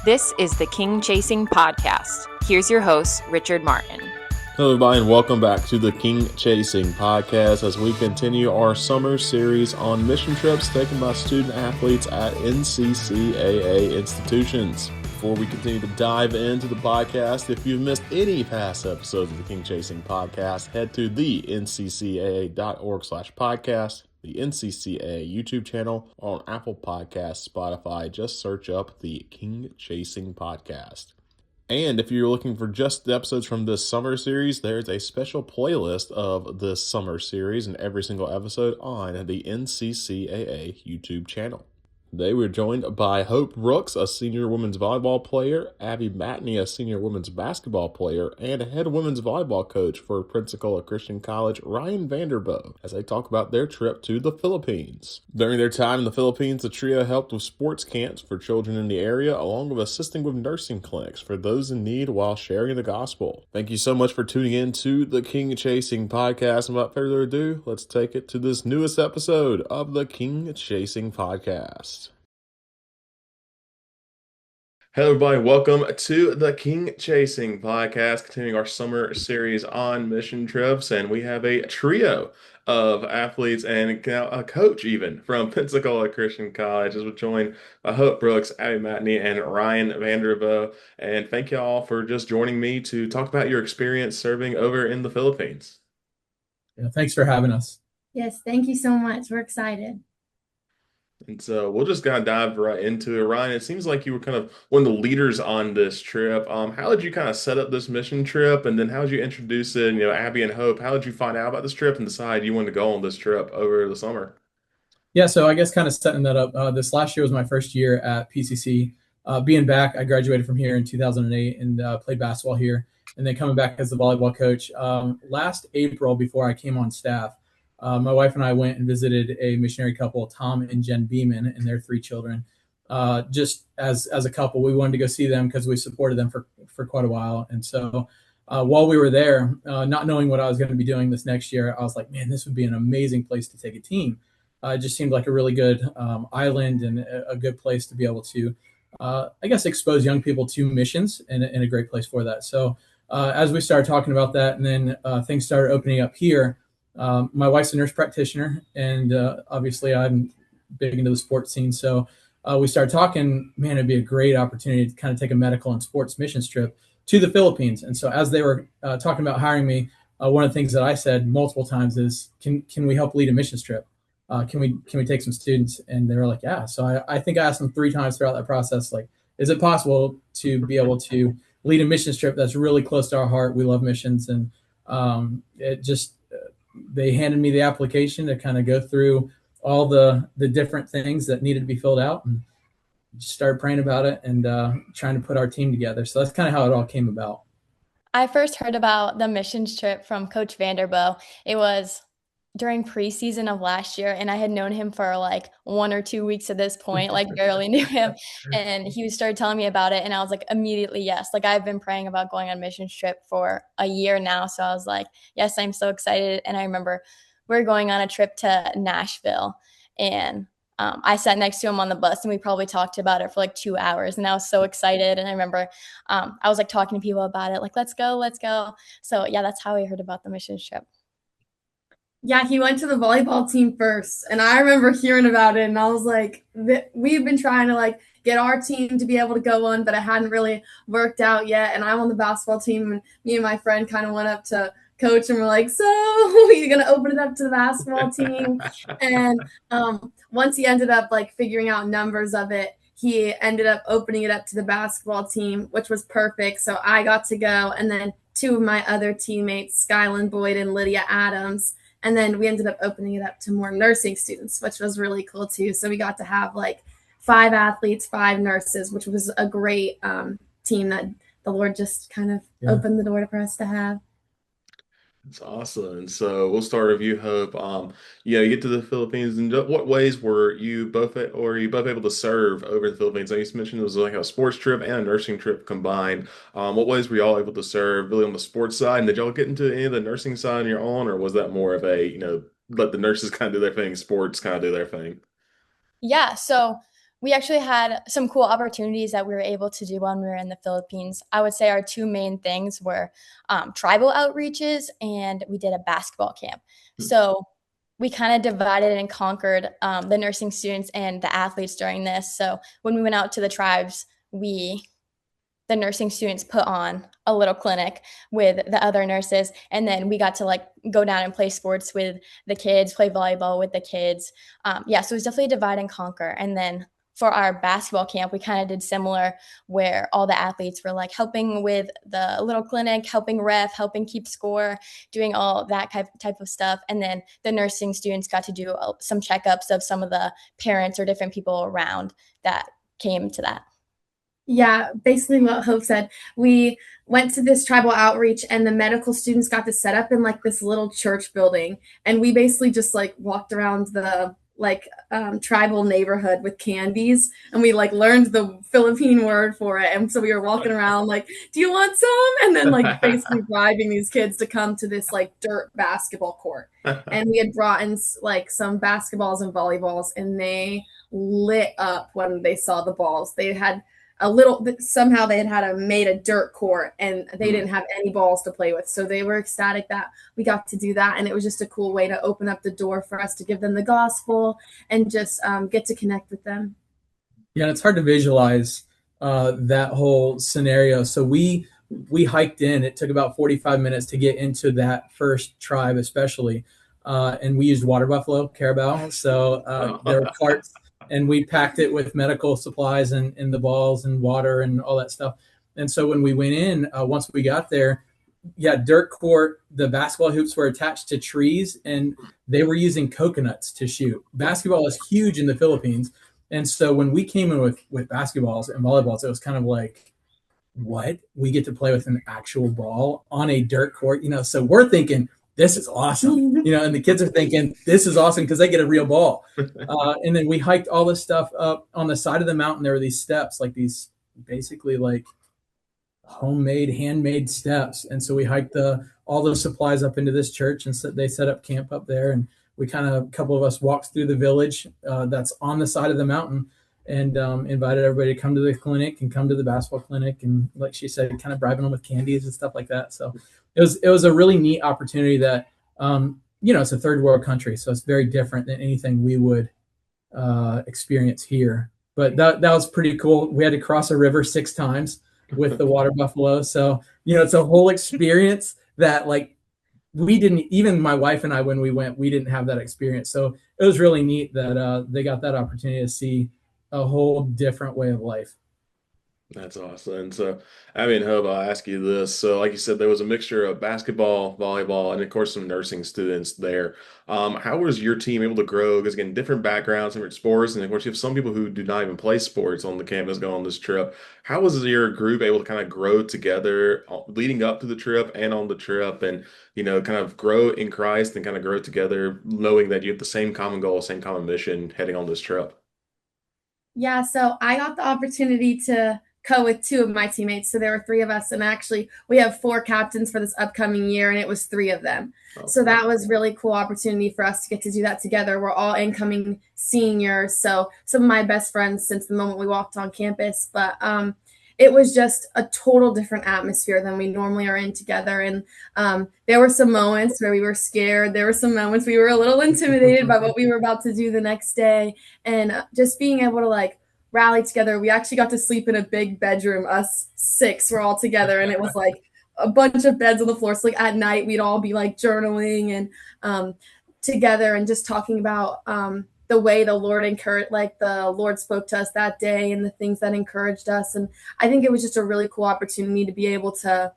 This is the King Chasing Podcast. Here's your host, Richard Martin. Hello, everybody, and welcome back to the King Chasing Podcast as we continue our summer series on mission trips taken by student athletes at NCCAA institutions. Before we continue to dive into the podcast, if you've missed any past episodes of the King Chasing Podcast, head to the nccaa.org/podcast, the NCCAA YouTube channel, on Apple Podcasts, Spotify. Just search up the King Chasing Podcast. And if you're looking for just the episodes from this summer series, there's a special playlist of this summer series and every single episode on the NCCAA YouTube channel. Today we're joined by Hope Brooks, a senior women's volleyball player, Abby Matney, a senior women's basketball player, and a head women's volleyball coach for Pensacola Christian College, Ryan Vanderboegh, as they talk about their trip to the Philippines. During their time in the Philippines, the trio helped with sports camps for children in the area, along with assisting with nursing clinics for those in need while sharing the gospel. Thank you so much for tuning in to the King Chasing Podcast. And without further ado, let's take it to this newest episode of the King Chasing Podcast. Hello, everybody. Welcome to the King Chasing Podcast, continuing our summer series on mission trips. And we have a trio of athletes and a coach even from Pensacola Christian College as we're joined by Hope Brooks, Abby Matney, and Ryan Vanderboegh. And thank you all for just joining me to talk about your experience serving over in the Philippines. Yeah, thanks for having us. Yes, thank you so much. We're excited. And so we'll just kind of dive right into it. Ryan, it seems like you were kind of one of the leaders on this trip. How did you kind of set up this mission trip? And then how did you introduce it? And, Abby and Hope, how did you find out about this trip and decide you wanted to go on this trip over the summer? Yeah, so I guess kind of setting that up, this last year was my first year at PCC. Being back, I graduated from here in 2008 and played basketball here. And then coming back as the volleyball coach. Last April, before I came on staff, my wife and I went and visited a missionary couple, Tom and Jen Beeman, and their 3 children. Just as a couple, we wanted to go see them because we supported them for quite a while. And so while we were there, not knowing what I was going to be doing this next year, I was like, man, this would be an amazing place to take a team. It just seemed like a really good island and a good place to be able to, I guess, expose young people to missions and a great place for that. So as we started talking about that, and then things started opening up here, my wife's a nurse practitioner, and obviously I'm big into the sports scene. So we started talking, man, it'd be a great opportunity to kind of take a medical and sports missions trip to the Philippines. And so as they were talking about hiring me, one of the things that I said multiple times is, can we help lead a missions trip? Can we take some students? And they were like, yeah. So I think I asked them 3 times throughout that process, like, is it possible to be able to lead a missions trip that's really close to our heart? We love missions. And it just, they handed me the application to kind of go through all the different things that needed to be filled out, and just started praying about it and trying to put our team together. So that's kind of how it all came about. I first heard about the missions trip from Coach Vanderboegh. It was during preseason of last year, and I had known him for like 1 or 2 weeks at this point, like barely knew him. And he started telling me about it, and I was like, immediately, yes. Like, I've been praying about going on a missions trip for a year now. So I was like, yes, I'm so excited. And I remember we were going on a trip to Nashville, and I sat next to him on the bus, and we probably talked about it for like 2 hours, and I was so excited. And I remember I was like talking to people about it, like, let's go. So yeah, that's how I heard about the missions trip. Yeah, he went to the volleyball team first, and I remember hearing about it, and I was like, we've been trying to like get our team to be able to go on, but it hadn't really worked out yet. And I'm on the basketball team, and me and my friend kind of went up to coach and we're like, so you're going to open it up to the basketball team? And once he ended up like figuring out numbers of it, he ended up opening it up to the basketball team, which was perfect. So I got to go, and then 2 of my other teammates, Skyland Boyd and Lydia Adams. And then we ended up opening it up to more nursing students, which was really cool too. So we got to have like 5 athletes, 5 nurses, which was a great team that the Lord just kind of opened the door for us to have. That's awesome. And so we'll start with you, Hope. You get to the Philippines, and what ways were you both able to serve over in the Philippines? I used to mention it was like a sports trip and a nursing trip combined. What ways were y'all able to serve really on the sports side? And did y'all get into any of the nursing side on your own, or was that more of a, let the nurses kind of do their thing, sports kind of do their thing? Yeah. So We actually had some cool opportunities that we were able to do when we were in the Philippines. I would say our two main things were tribal outreaches, and we did a basketball camp. So we kind of divided and conquered the nursing students and the athletes during this. So when we went out to the tribes, the nursing students put on a little clinic with the other nurses, and then we got to like go down and play sports with the kids, play volleyball with the kids. So it was definitely divide and conquer. And then for our basketball camp, we kind of did similar, where all the athletes were like helping with the little clinic, helping ref, helping keep score, doing all that type of stuff. And then the nursing students got to do some checkups of some of the parents or different people around that came to that. Yeah, basically what Hope said. We went to this tribal outreach, and the medical students got to set up in like this little church building, and we basically just like walked around the tribal neighborhood with candies, and we like learned the Philippine word for it, and so we were walking around like, do you want some? And then like basically bribing these kids to come to this like dirt basketball court. And we had brought in like some basketballs and volleyballs, and they lit up when they saw the balls. They had somehow they had made a dirt court, and they didn't have any balls to play with. So they were ecstatic that we got to do that. And it was just a cool way to open up the door for us to give them the gospel and just get to connect with them. Yeah, it's hard to visualize that whole scenario. So we hiked in. It took about 45 minutes to get into that first tribe, especially. And we used water buffalo, carabao. So there were carts. And we packed it with medical supplies and the balls and water and all that stuff. And so when we went in, once we got there, dirt court, the basketball hoops were attached to trees, and they were using coconuts to shoot. Basketball is huge in the Philippines. And so when we came in with basketballs and volleyballs, it was kind of like, what? We get to play with an actual ball on a dirt court, so we're thinking, this is awesome, and the kids are thinking this is awesome because they get a real ball. And then we hiked all this stuff up on the side of the mountain. There were these steps, like these basically like handmade steps. And so we hiked all those supplies up into this church, and so they set up camp up there. And we a couple of us walked through the village that's on the side of the mountain, and invited everybody to come to the clinic and come to the basketball clinic. And like she said, kind of bribing them with candies and stuff like that. So it was a really neat opportunity that, it's a third world country, so it's very different than anything we would experience here. But that was pretty cool. We had to cross a river 6 times with the water buffalo. So, it's a whole experience that like we didn't, even my wife and I, when we went, we didn't have that experience. So it was really neat that they got that opportunity to see a whole different way of life. That's awesome. And so, Abby and Hope, I'll ask you this. So, like you said, there was a mixture of basketball, volleyball, and of course, some nursing students there. How was your team able to grow? Because again, different backgrounds, different sports, and of course, you have some people who do not even play sports on the campus going on this trip. How was your group able to kind of grow together leading up to the trip and on the trip, and kind of grow in Christ and kind of grow together, knowing that you have the same common goal, same common mission heading on this trip? Yeah, so I got the opportunity to co with 2 of my teammates. So there were 3 of us, and actually we have 4 captains for this upcoming year, and it was 3 of them. So that was really cool opportunity for us to get to do that together. We're all incoming seniors, so some of my best friends since the moment we walked on campus. But it was just a total different atmosphere than we normally are in together. And there were some moments where we were scared. There were some moments we were a little intimidated by what we were about to do the next day. And just being able to like rally together. We actually got to sleep in a big bedroom. Us 6 were all together, and it was like a bunch of beds on the floor. So like at night we'd all be like journaling and together and just talking about the way the Lord spoke to us that day and the things that encouraged us. And I think it was just a really cool opportunity to be able to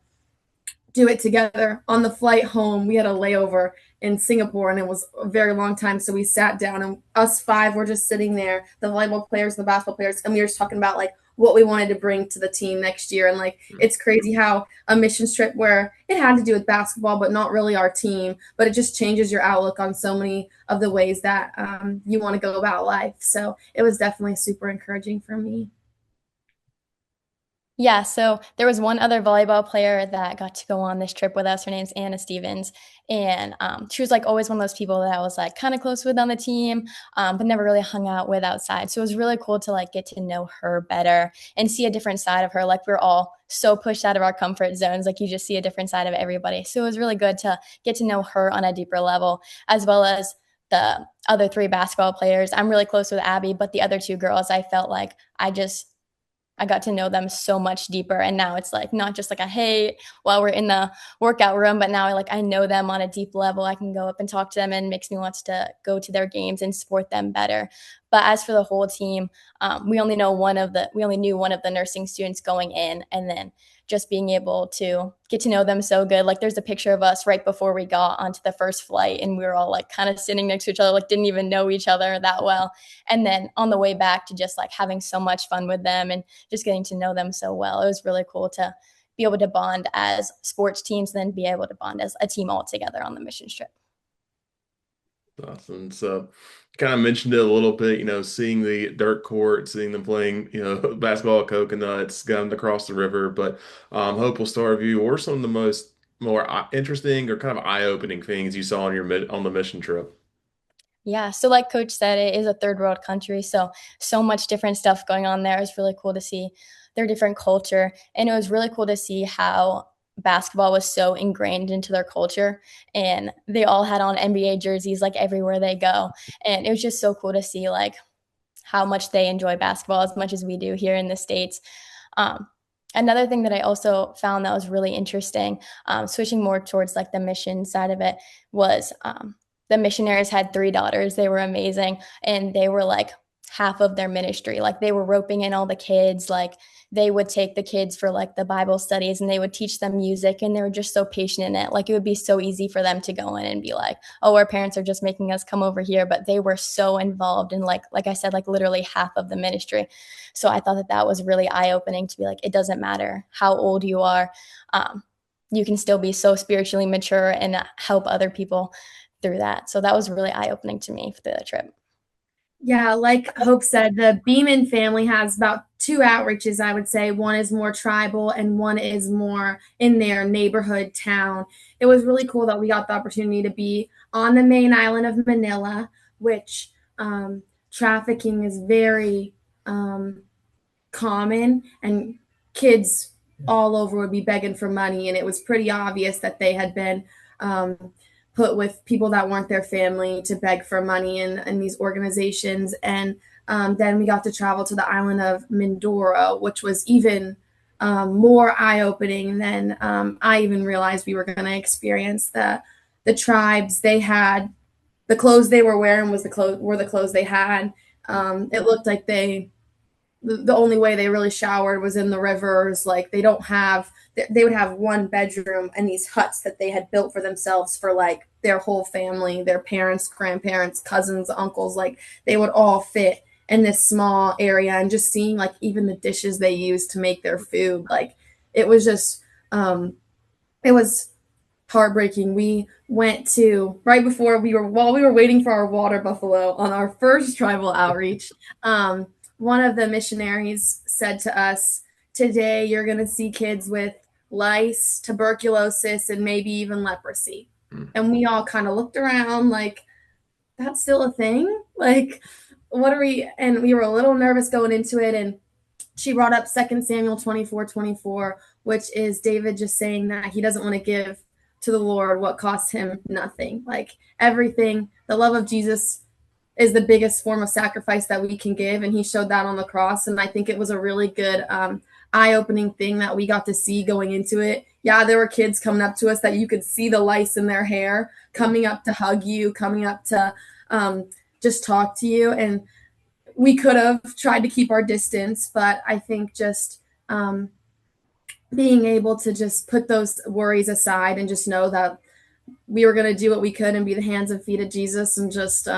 do it together. On the flight home, we had a layover in Singapore, and it was a very long time. So we sat down, and us 5 were just sitting there, the volleyball players and the basketball players, and we were just talking about like what we wanted to bring to the team next year. And like, it's crazy how a missions trip where it had to do with basketball, but not really our team, but it just changes your outlook on so many of the ways that you want to go about life. So it was definitely super encouraging for me. Yeah, so there was one other volleyball player that got to go on this trip with us. Her name's Anna Stevens, and she was like always one of those people that I was like kind of close with on the team, but never really hung out with outside. So it was really cool to like get to know her better and see a different side of her. Like we're all so pushed out of our comfort zones, like you just see a different side of everybody. So it was really good to get to know her on a deeper level, as well as the other three basketball players. I'm really close with Abby, but the other two girls, I felt like I got to know them so much deeper. And now it's like not just like a hey while we're in the workout room, but now I know them on a deep level. I can go up and talk to them, and it makes me want to go to their games and support them better. But as for the whole team, we only knew one of the nursing students going in, and then just being able to get to know them so good. Like there's a picture of us right before we got onto the first flight, and we were all like kind of sitting next to each other, like didn't even know each other that well. And then on the way back to just like having so much fun with them and just getting to know them so well. It was really cool to be able to bond as sports teams, and then be able to bond as a team all together on the mission trip. Awesome. So kind of mentioned it a little bit, seeing the dirt court, seeing them playing, basketball at Coconuts, going across the river. But Hope, will start with you. What were some of the more interesting or kind of eye-opening things you saw on the mission trip? Yeah, so like Coach said, it is a third world country, so much different stuff going on there. It was really cool to see their different culture, and it was really cool to see how basketball was so ingrained into their culture, and they all had on NBA jerseys like everywhere they go, and it was just so cool to see like how much they enjoy basketball as much as we do here in the States. Um, Another thing that I also found that was really interesting, switching more towards like the mission side of it, was the missionaries had three daughters. They were amazing, and they were like half of their ministry. Like they were roping in all the kids. Like they would take the kids for like the Bible studies, and they would teach them music, and they were just so patient in it. Like it would be so easy for them to go in and be like, oh, our parents are just making us come over here. But they were so involved in like I said, like literally half of the ministry. So I thought that was really eye-opening to be like, it doesn't matter how old you are. You can still be so spiritually mature and help other people through that. So that was really eye-opening to me for the trip. Yeah, like Hope said, the Beeman family has about two outreaches, I would say. One is more tribal and one is more in their neighborhood town. It was really cool that we got the opportunity to be on the main island of Manila, which trafficking is very common, and kids all over would be begging for money, and it was pretty obvious that they had been put with people that weren't their family to beg for money in these organizations. And then we got to travel to the island of Mindoro, which was even more eye-opening than I even realized we were going to experience. The tribes, they had the clothes they were wearing were the clothes they had. It looked like the only way they really showered was in the rivers. Like they would have one bedroom and these huts that they had built for themselves for like their whole family, their parents, grandparents, cousins, uncles. Like they would all fit in this small area, and just seeing like even the dishes they used to make their food, like it was just it was heartbreaking. We went to while we were waiting for our water buffalo on our first tribal outreach. One of the missionaries said to us, today you're going to see kids with lice, tuberculosis, and maybe even leprosy. And we all kind of looked around like, that's still a thing? Like, what are we? And we were a little nervous going into it. And she brought up 2 Samuel 24:24, which is David just saying that he doesn't want to give to the Lord what costs him nothing. Like everything, the love of Jesus is the biggest form of sacrifice that we can give. And he showed that on the cross. And I think it was a really good eye-opening thing that we got to see going into it. Yeah, there were kids coming up to us that you could see the lice in their hair, coming up to hug you, coming up to just talk to you. And we could have tried to keep our distance, but I think just being able to just put those worries aside and just know that we were going to do what we could and be the hands and feet of Jesus, and just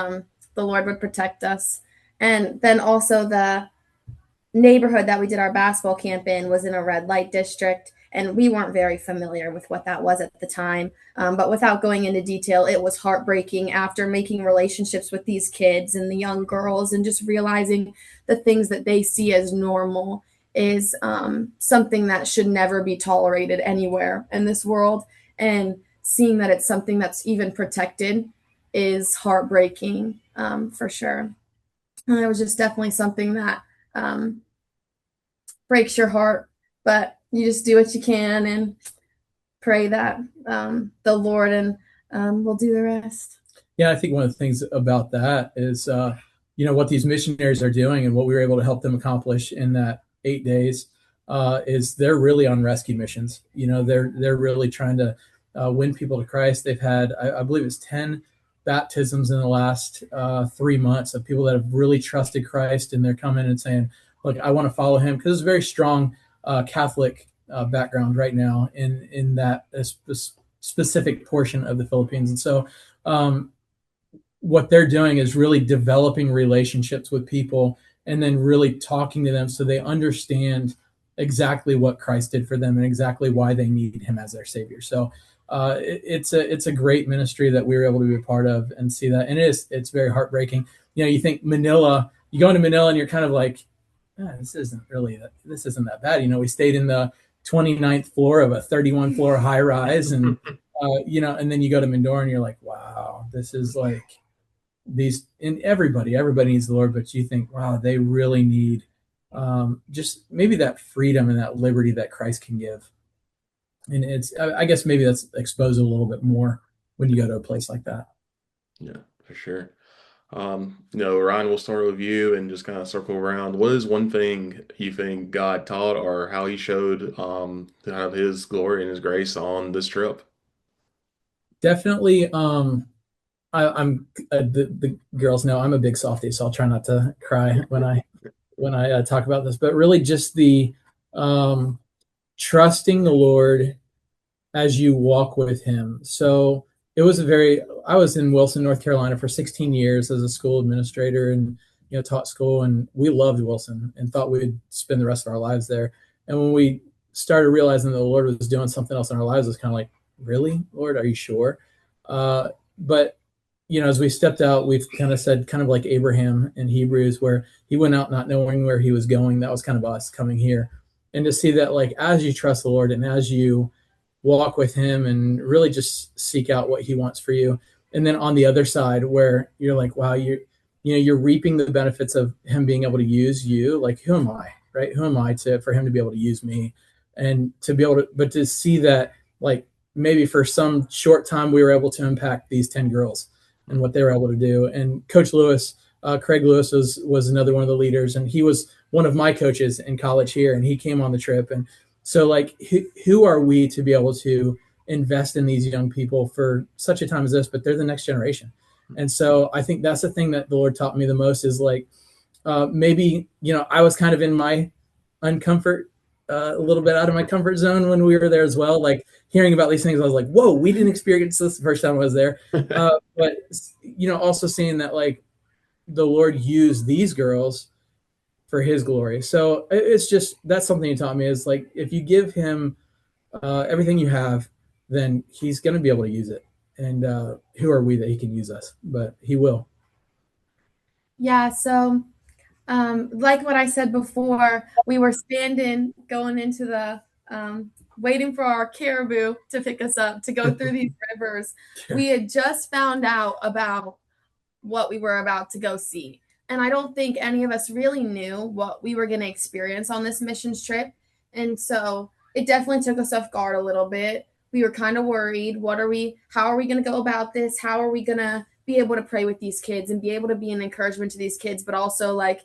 the Lord would protect us. And then also the neighborhood that we did our basketball camp in was in a red light district, and we weren't very familiar with what that was at the time. But without going into detail, it was heartbreaking after making relationships with these kids and the young girls and just realizing the things that they see as normal is something that should never be tolerated anywhere in this world. And seeing that it's something that's even protected is heartbreaking, for sure. And it was just definitely something that breaks your heart, but you just do what you can and pray that the Lord and will do the rest. Yeah, I think one of the things about that is, what these missionaries are doing and what we were able to help them accomplish in that 8 days is they're really on rescue missions. They're really trying to win people to Christ. They've had, I believe it's 10 baptisms in the last 3 months of people that have really trusted Christ, and they're coming and saying, look, I want to follow him, because it's a very strong Catholic background right now in that specific portion of the Philippines. And so what they're doing is really developing relationships with people and then really talking to them so they understand exactly what Christ did for them and exactly why they need him as their savior. So it's a great ministry that we were able to be a part of and see that. And it's very heartbreaking. You think Manila, you go into Manila and you're kind of like, this isn't that bad. We stayed in the 29th floor of a 31 floor high rise, and and then you go to Mindoro and you're like, wow, this is like these, and everybody needs the Lord, but you think, wow, they really need just maybe that freedom and that liberty that Christ can give. And I guess maybe that's exposed a little bit more when you go to a place like that. Yeah, for sure. Ryan, we'll start with you and just kind of circle around. What is one thing you think God taught, or how he showed kind of his glory and his grace on this trip? Definitely. I'm the girls know I'm a big softie, so I'll try not to cry when I talk about this. But really, just the trusting the Lord as you walk with him. So I was in Wilson, North Carolina for 16 years as a school administrator, and taught school, and we loved Wilson and thought we'd spend the rest of our lives there. And when we started realizing that the Lord was doing something else in our lives, it was kind of like, really, Lord, are you sure? But as we stepped out, we've kind of said, kind of like Abraham in Hebrews, where he went out not knowing where he was going. That was kind of us coming here. And to see that, like, as you trust the Lord and as you walk with him and really just seek out what he wants for you. And then on the other side, where you're like, wow, you're reaping the benefits of him being able to use you. Like, who am I, right? Who am I for him to be able to use me, and to be able to, but to see that, like, maybe for some short time we were able to impact these 10 girls and what they were able to do. And Coach Lewis, Craig Lewis was another one of the leaders, and he was one of my coaches in college here, and he came on the trip. And so, like, who are we to be able to invest in these young people for such a time as this? But they're the next generation. And so I think that's the thing that the Lord taught me the most is, like, maybe, I was kind of in my uncomfort, a little bit out of my comfort zone when we were there as well. Like, hearing about these things, I was like, whoa, we didn't experience this the first time I was there. But, also seeing that, like, the Lord used these girls for his glory. So it's just, that's something he taught me, is like, if you give him everything you have, then he's going to be able to use it. And who are we that he can use us? But he will. Yeah. So like what I said before, we were standing going into the waiting for our caribou to pick us up to go through these rivers. Sure. We had just found out about what we were about to go see. And I don't think any of us really knew what we were going to experience on this missions trip. And so it definitely took us off guard a little bit. We were kind of worried. How are we going to go about this? How are we going to be able to pray with these kids and be able to be an encouragement to these kids, but also, like,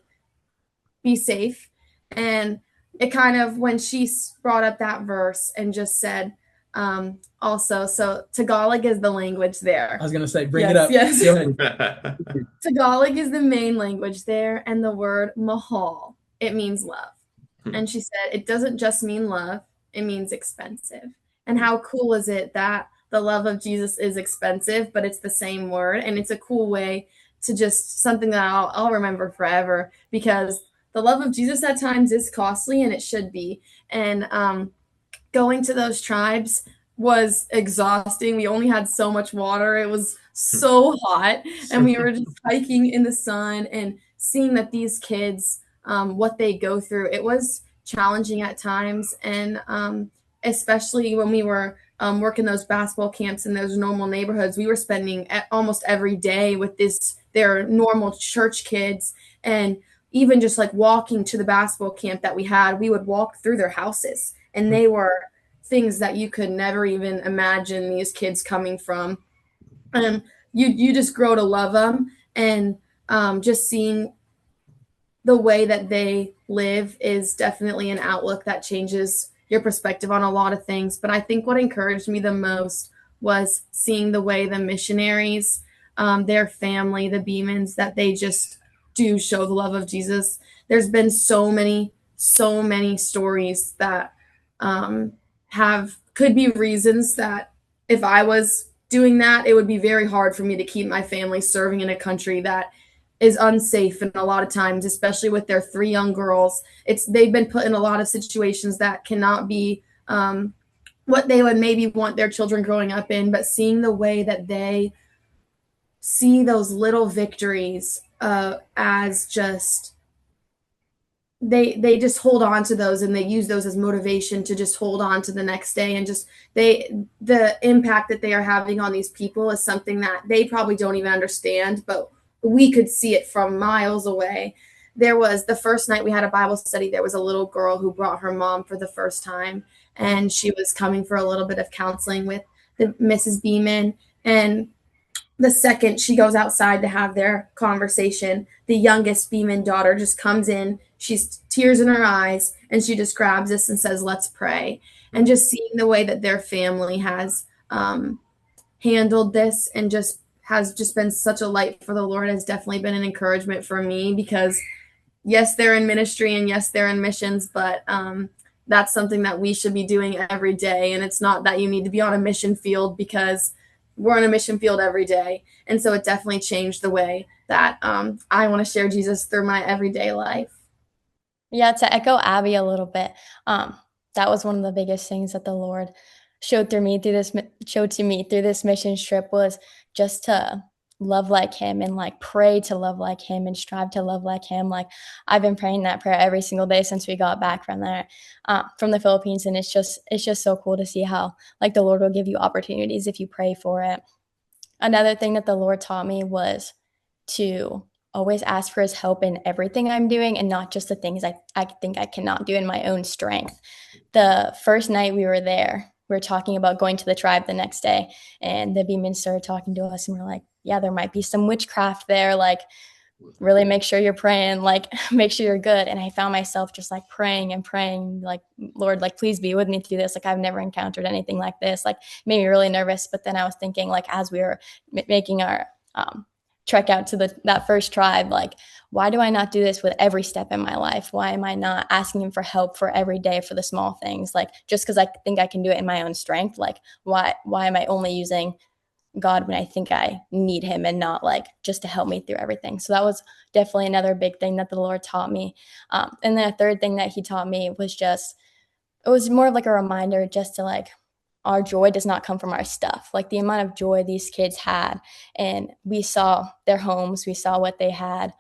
be safe? And it kind of, when she brought up that verse and just said, also, so Tagalog is the language there. I was going to say, bring it up. Yes. Go ahead. Tagalog is the main language there, and the word mahal, it means love. And she said, it doesn't just mean love, it means expensive. And how cool is it that the love of Jesus is expensive, but it's the same word. And it's a cool way to just, something that I'll remember forever, because the love of Jesus at times is costly, and it should be. And going to those tribes was exhausting. We only had so much water. It was so hot, and we were just hiking in the sun and seeing that these kids, what they go through. It was challenging at times. And especially when we were working those basketball camps in those normal neighborhoods, we were spending almost every day with their normal church kids. And even just like walking to the basketball camp that we had, we would walk through their houses, and they were things that you could never even imagine these kids coming from. And you just grow to love them. And just seeing the way that they live is definitely an outlook that changes your perspective on a lot of things. But I think what encouraged me the most was seeing the way the missionaries, their family, the Beemans, that they just do show the love of Jesus. There's been so many stories that could be reasons that if I was doing that, it would be very hard for me to keep my family serving in a country that is unsafe. And a lot of times, especially with their 3 young girls, they've been put in a lot of situations that cannot be what they would maybe want their children growing up in. But seeing the way that they see those little victories as just they just hold on to those, and they use those as motivation to just hold on to the next day. And just the impact that they are having on these people is something that they probably don't even understand, but we could see it from miles away. There was the first night we had a Bible study, there was a little girl who brought her mom for the first time, and she was coming for a little bit of counseling with the Mrs. Beeman. And the second she goes outside to have their conversation, the youngest Beeman daughter just comes in. She's tears in her eyes, and she just grabs us and says, "Let's pray." And just seeing the way that their family has handled this and has been such a light for the Lord has definitely been an encouragement for me, because yes, they're in ministry and yes, they're in missions, but that's something that we should be doing every day. And it's not that you need to be on a mission field, because we're on a mission field every day. And so it definitely changed the way that I want to share Jesus through my everyday life. Yeah, to echo Abby a little bit, that was one of the biggest things that the Lord showed to me through this mission trip, was just to love like him, and like pray to love like him, and strive to love like him. Like, I've been praying that prayer every single day since we got back from there, from the Philippines. And it's just so cool to see how like the Lord will give you opportunities if you pray for it. Another thing that the Lord taught me was to always ask for his help in everything I'm doing, and not just the things I think I cannot do in my own strength. The first night we were there, we were talking about going to the tribe the next day, and the Beeman started talking to us, and we're like, yeah, there might be some witchcraft there. Like, really make sure you're praying, like make sure you're good. And I found myself just like praying, like, Lord, like, please be with me through this. Like, I've never encountered anything like this. Like, made me really nervous. But then I was thinking, like, as we were making our trek out to that first tribe, like, why do I not do this with every step in my life? Why am I not asking him for help for every day for the small things? Like, just because I think I can do it in my own strength, like, why am I only using God when I think I need him, and not like just to help me through everything? So that was definitely another big thing that the Lord taught me. And then a third thing that he taught me was it was more of like a reminder just to like, our joy does not come from our stuff. Like, the amount of joy these kids had, and we saw their homes, we saw what they had.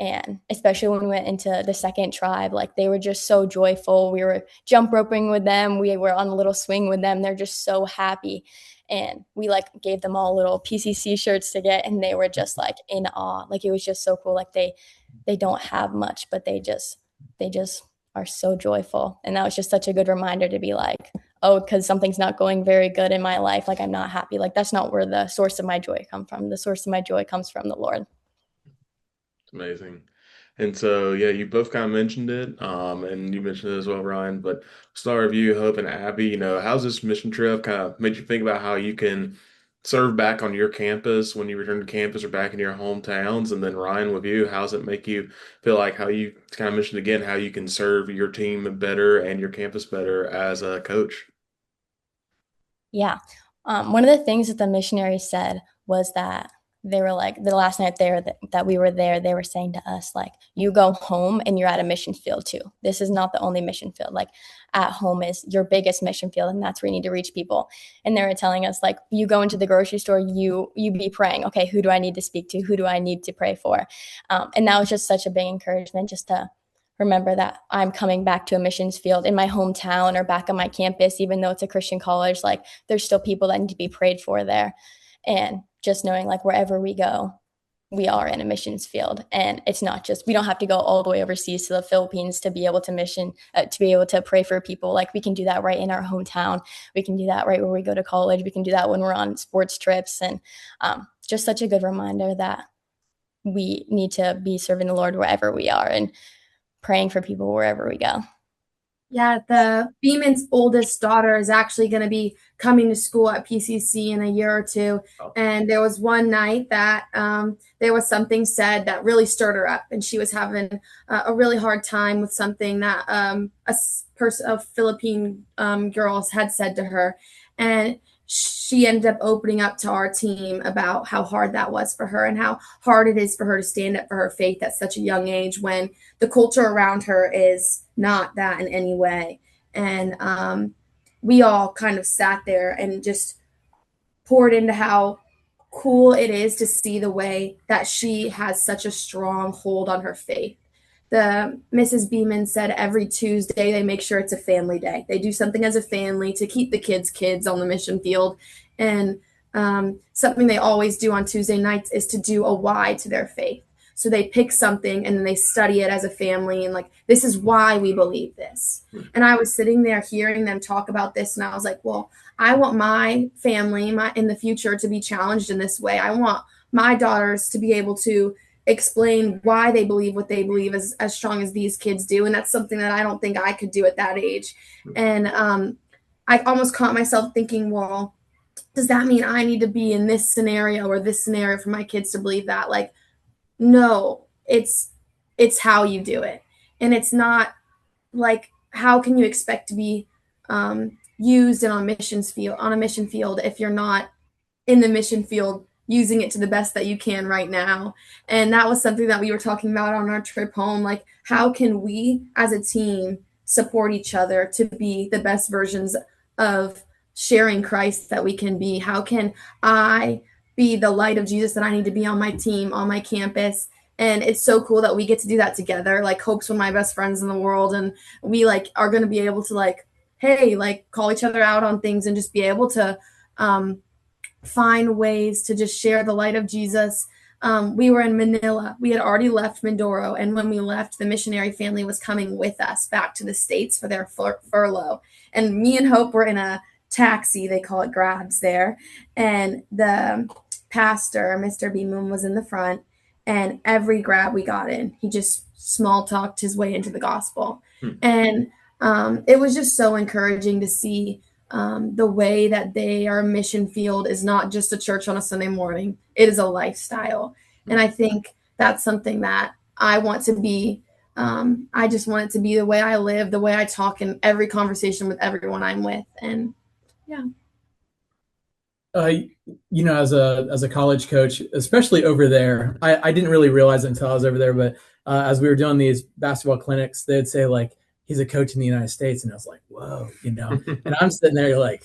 And especially when we went into the second tribe, like, they were just so joyful. We were jump roping with them. We were on a little swing with them. They're just so happy. And we like gave them all little PCC shirts to get, and they were just like in awe. Like, it was just so cool. Like, they don't have much, but they just are so joyful. And that was just such a good reminder to be like, oh, because something's not going very good in my life, like, I'm not happy. Like, that's not where the source of my joy comes from. The source of my joy comes from the Lord. It's amazing. And so, yeah, you both kind of mentioned it, and you mentioned it as well, Ryan, but start with you, Hope, and Abby. How's this mission trip kind of made you think about how you can serve back on your campus when you return to campus or back in your hometowns? And then Ryan, with you, how's it make you feel like, how you kind of mentioned again, how you can serve your team better and your campus better as a coach? Yeah. One of the things that the missionaries said was that they were like, the last night there that we were there, they were saying to us, like, you go home and you're at a mission field too. This is not the only mission field. Like, at home is your biggest mission field, and that's where you need to reach people. And they were telling us, like, you go into the grocery store, you be praying, okay, who do I need to speak to? Who do I need to pray for? And that was just such a big encouragement, just to remember that I'm coming back to a missions field in my hometown or back on my campus, even though it's a Christian college, like there's still people that need to be prayed for there. And just knowing like wherever we go, we are in a missions field. And it's not just, we don't have to go all the way overseas to the Philippines to be able to to be able to pray for people. Like we can do that right in our hometown. We can do that right where we go to college. We can do that when we're on sports trips. And just such a good reminder that we need to be serving the Lord wherever we are and praying for people wherever we go. Yeah, the Beeman's oldest daughter is actually going to be coming to school at PCC in a year or two. And there was one night that there was something said that really stirred her up. And she was having a really hard time with something that a Philippine girls had said to her. And she ended up opening up to our team about how hard that was for her and how hard it is for her to stand up for her faith at such a young age when the culture around her is not that in any way. And we all kind of sat there and just poured into how cool it is to see the way that she has such a strong hold on her faith. The Mrs. Beeman said every Tuesday they make sure it's a family day. They do something as a family to keep the kids on the mission field. And something they always do on Tuesday nights is to do a why to their faith. So they pick something and then they study it as a family and like, this is why we believe this. And I was sitting there hearing them talk about this and I was like, well, I want my family in the future to be challenged in this way. I want my daughters to be able to explain why they believe what they believe as strong as these kids do. And that's something that I don't think I could do at that age. And I almost caught myself thinking, well, does that mean I need to be in this scenario or this scenario for my kids to believe that? Like, no, it's how you do it. And it's not like, how can you expect to be used on a mission field if you're not in the mission field using it to the best that you can right now? And that was something that we were talking about on our trip home. Like, how can we as a team support each other to be the best versions of sharing Christ that we can be? How can I be the light of Jesus that I need to be on my team, on my campus? And it's so cool that we get to do that together. Like, Hope's one of my best friends in the world. And we like are going to be able to like, hey, like call each other out on things and just be able to find ways to just share the light of Jesus. We were in Manila. We had already left Mindoro. And when we left, the missionary family was coming with us back to the States for their furlough. And me and Hope were in a taxi, they call it Grabs there. And the pastor, Mr. Beeman, was in the front. And every Grab we got in, he just small talked his way into the gospel. And it was just so encouraging to see the way that our mission field is not just a church on a Sunday morning. It is a lifestyle. And I think that's something that I want to be. I just want it to be the way I live, the way I talk in every conversation with everyone I'm with. And yeah. As a college coach, especially over there, I didn't really realize it until I was over there. But as we were doing these basketball clinics, they'd say like, he's a coach in the United States. And I was like, whoa, and I'm sitting there like,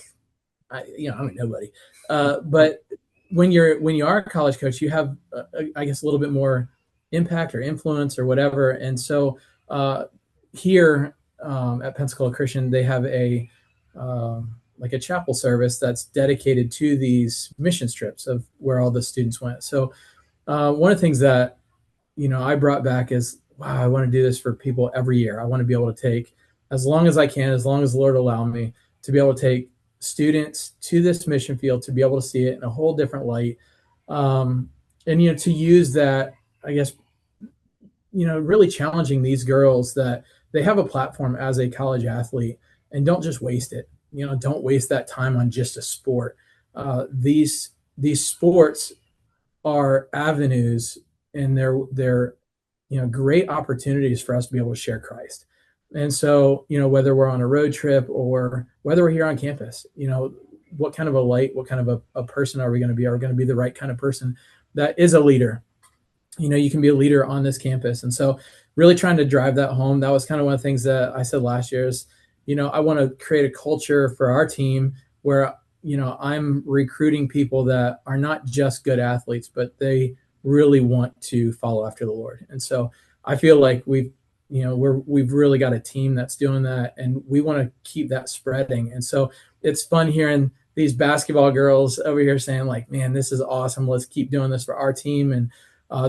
I'm nobody. But when you are a college coach, you have, I guess, a little bit more impact or influence or whatever. And so here at Pensacola Christian, they have a chapel service that's dedicated to these mission trips of where all the students went. So one of the things that, I brought back is, wow, I want to do this for people every year. I want to be able to take, as long as I can, as long as the Lord allow me, to be able to take students to this mission field, to be able to see it in a whole different light. And, to use that, I guess, really challenging these girls that they have a platform as a college athlete and don't just waste it. Don't waste that time on just a sport. These sports are avenues, and they're great opportunities for us to be able to share Christ. And so, whether we're on a road trip or whether we're here on campus, what kind of a light, what kind of a person are we going to be? Are we going to be the right kind of person that is a leader? You can be a leader on this campus. And so really trying to drive that home. That was kind of one of the things that I said last year is, I want to create a culture for our team where, I'm recruiting people that are not just good athletes, but they really want to follow after the Lord. And so I feel like we've we've really got a team that's doing that, and we want to keep that spreading. And so it's fun hearing these basketball girls over here saying like, man, this is awesome. Let's keep doing this for our team. And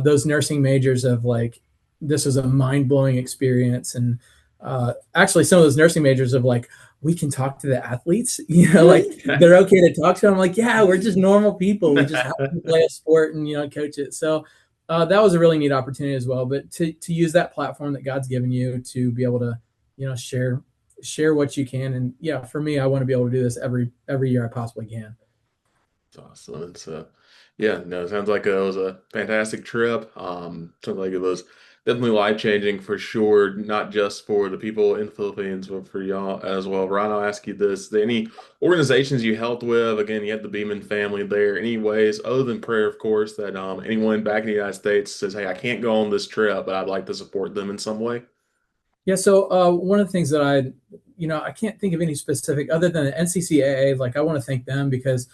those nursing majors of like, this is a mind-blowing experience. And actually some of those nursing majors of like, we can talk to the athletes, like they're okay to talk to them. I'm like, yeah, we're just normal people. We just have to play a sport and, coach it. So that was a really neat opportunity as well. But to use that platform that God's given you to be able to, share what you can. And yeah, for me, I want to be able to do this every year I possibly can. That's awesome. It's it sounds like it was a fantastic trip. Sounds like it was definitely life-changing for sure, not just for the people in the Philippines, but for y'all as well. Ryan, I'll ask you this. Any organizations you helped with? Again, you had the Beeman family there. Any ways, other than prayer, of course, that anyone back in the United States says, hey, I can't go on this trip, but I'd like to support them in some way? Yeah, so one of the things that I can't think of any specific other than the NCCAA. Like I want to thank them because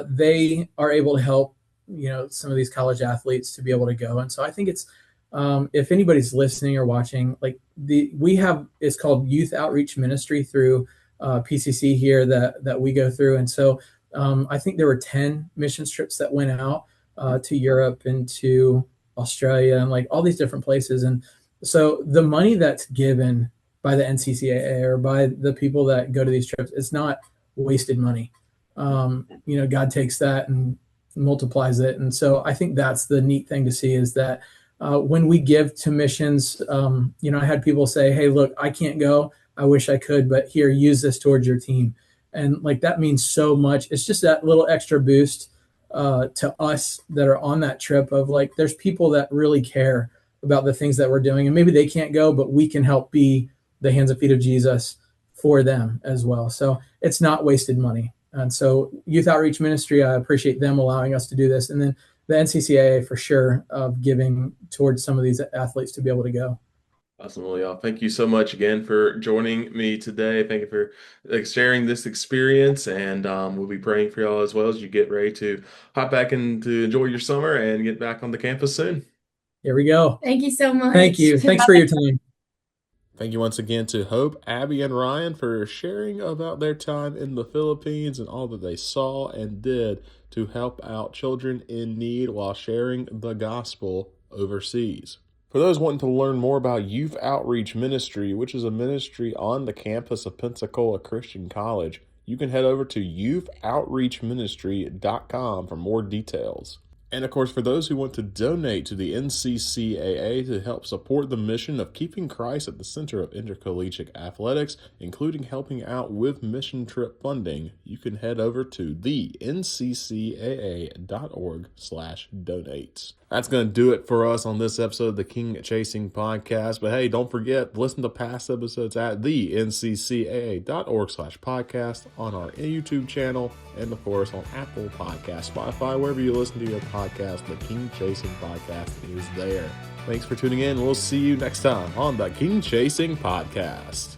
they are able to help, some of these college athletes to be able to go. And so I think it's, if anybody's listening or watching, like it's called Youth Outreach Ministry through PCC here that we go through. And so I think there were 10 mission trips that went out to Europe and to Australia and like all these different places. And so the money that's given by the NCCAA or by the people that go to these trips, it's not wasted money. God takes that and multiplies it. And so I think that's the neat thing to see is that when we give to missions, I had people say, hey, look, I can't go. I wish I could, but here, use this towards your team. And like, that means so much. It's just that little extra boost to us that are on that trip of like, there's people that really care about the things that we're doing, and maybe they can't go, but we can help be the hands and feet of Jesus for them as well. So it's not wasted money. And so Youth Outreach Ministry, I appreciate them allowing us to do this. And then the NCCAA for sure of giving towards some of these athletes to be able to go. Awesome. Well, y'all, thank you so much again for joining me today. Thank you for sharing this experience, and we'll be praying for y'all as well as you get ready to hop back and to enjoy your summer and get back on the campus soon. Here we go. Thank you so much. Thank you. Thanks for your time. Thank you once again to Hope, Abby, and Ryan for sharing about their time in the Philippines and all that they saw and did to help out children in need while sharing the gospel overseas. For those wanting to learn more about Youth Outreach Ministry, which is a ministry on the campus of Pensacola Christian College, you can head over to youthoutreachministry.com for more details. And of course, for those who want to donate to the NCCAA to help support the mission of keeping Christ at the center of intercollegiate athletics, including helping out with mission trip funding, you can head over to the nccaa.org/donate. That's going to do it for us on this episode of the King Chasing Podcast. But hey, don't forget, listen to past episodes at the nccaa.org/podcast on our YouTube channel, and of course on Apple Podcasts, Spotify, wherever you listen to your podcast. The King Chasing Podcast is there. Thanks for tuning in. We'll see you next time on the King Chasing Podcast.